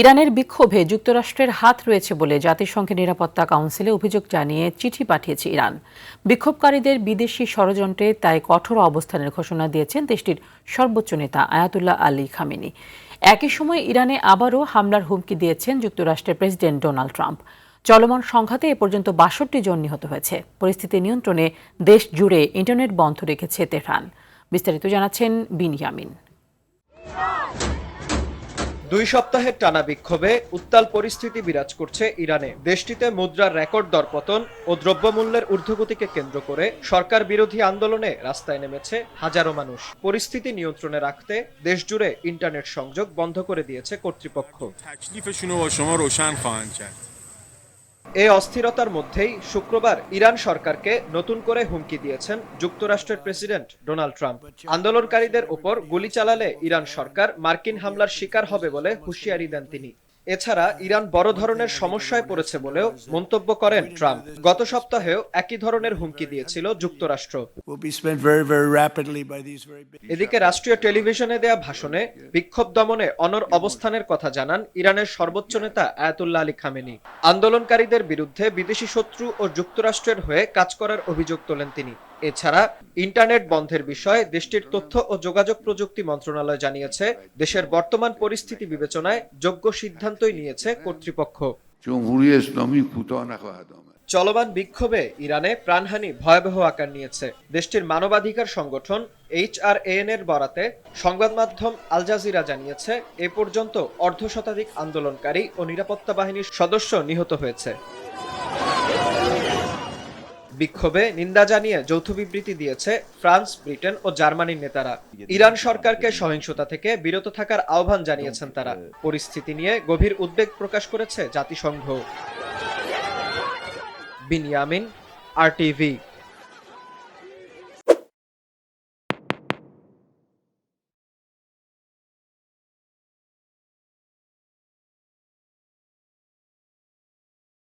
ইরানের বিক্ষোভে যুক্তরাষ্ট্রের হাত রয়েছে বলে জাতিসংঘের নিরাপত্তা কাউন্সিলে অভিযোগ জানিয়ে চিঠি পাঠিয়েছে ইরান। বিক্ষোভকারীদের বিদেশি ষড়যন্ত্রে তাই কঠোর অবস্থানের ঘোষণা দিয়েছেন দেশটির সর্বোচ্চ নেতা আয়াতুল্লাহ আলী খামেনি। একই সময় ইরানে আবারও হামলার হুমকি দিয়েছেন যুক্তরাষ্ট্রের প্রেসিডেন্ট ডোনাল্ড ট্রাম্প। চলমান সংঘাতে এ পর্যন্ত ৬২ জন নিহত হয়েছে। পরিস্থিতি নিয়ন্ত্রণে দেশ জুড়ে ইন্টারনেট বন্ধ রেখেছে তেহরান। বিস্তারিত জানাচ্ছেন বিনিয়ামিন। ২ সপ্তাহের টানা বিক্ষোভে উত্তাল পরিস্থিতি বিরাজ করছে ইরানে। দেশটিতে মুদ্রার রেকর্ড দরপতন ও দ্রব্যমূল্যের ঊর্ধ্বগতিকে কেন্দ্র করে সরকার বিরোধী আন্দোলনে রাস্তায় নেমেছে হাজারো মানুষ। পরিস্থিতি নিয়ন্ত্রণে রাখতে দেশজুড়ে ইন্টারনেট সংযোগ বন্ধ করে দিয়েছে কর্তৃপক্ষ। এই অস্থিরতার মধ্যেই শুক্রবার ইরান সরকারকে নতুন করে হুমকি দিয়েছেন যুক্তরাষ্ট্রের প্রেসিডেন্ট ডোনাল্ড ট্রাম্প। আন্দোলনকারীদের উপর গুলি চালালে ইরান সরকার মার্কিন হামলার শিকার হবে বলে হুঁশিয়ারি দেন তিনি। এছাড়া ইরান বড় ধরনের সমস্যায় পড়েছে বলেও মন্তব্য করেন ট্রাম্প। গত সপ্তাহেও একই ধরনের হুমকি দিয়েছিল যুক্তরাষ্ট্র। এদিকে রাষ্ট্রীয় টেলিভিশনে দেয়া ভাষণে বিক্ষোভ দমনে অনড় অবস্থানের কথা জানান ইরানের সর্বোচ্চ নেতা আয়াতুল্লাহ আলী খামেনি। আন্দোলনকারীদের বিরুদ্ধে বিদেশি শত্রু ও যুক্তরাষ্ট্রের হয়ে কাজ করার অভিযোগ তোলেন তিনি। এছাড়া ইন্টারনেট বন্ধের বিষয়ে দেশটির তথ্য ও যোগাযোগ প্রযুক্তি মন্ত্রণালয় জানিয়েছে, দেশের বর্তমান পরিস্থিতি বিবেচনায় যোগ্য সিদ্ধান্তই নিয়েছে কর্তৃপক্ষ। চলমান বিক্ষোভে ইরানে প্রাণহানি ভয়াবহ আকার নিয়েছে। দেশটির মানবাধিকার সংগঠন HRAN এর বরাতে সংবাদ মাধ্যম আল জাজিরা জানিয়েছে, এ পর্যন্ত অর্ধশতাধিক আন্দোলনকারী ও নিরাপত্তা বাহিনীর সদস্য নিহত হয়েছে। বিক্ষোভে নিন্দা জানিয়ে যৌথ বিবৃতি দিয়েছে ফ্রান্স, ব্রিটেন ও জার্মানির নেতারা। ইরান সরকারকে সহিংসতা থেকে বিরত থাকার আহ্বান জানিয়েছেন তারা। পরিস্থিতি নিয়ে গভীর উদ্বেগ প্রকাশ করেছে জাতিসংঘ। বিনিয়ামিন, RTV।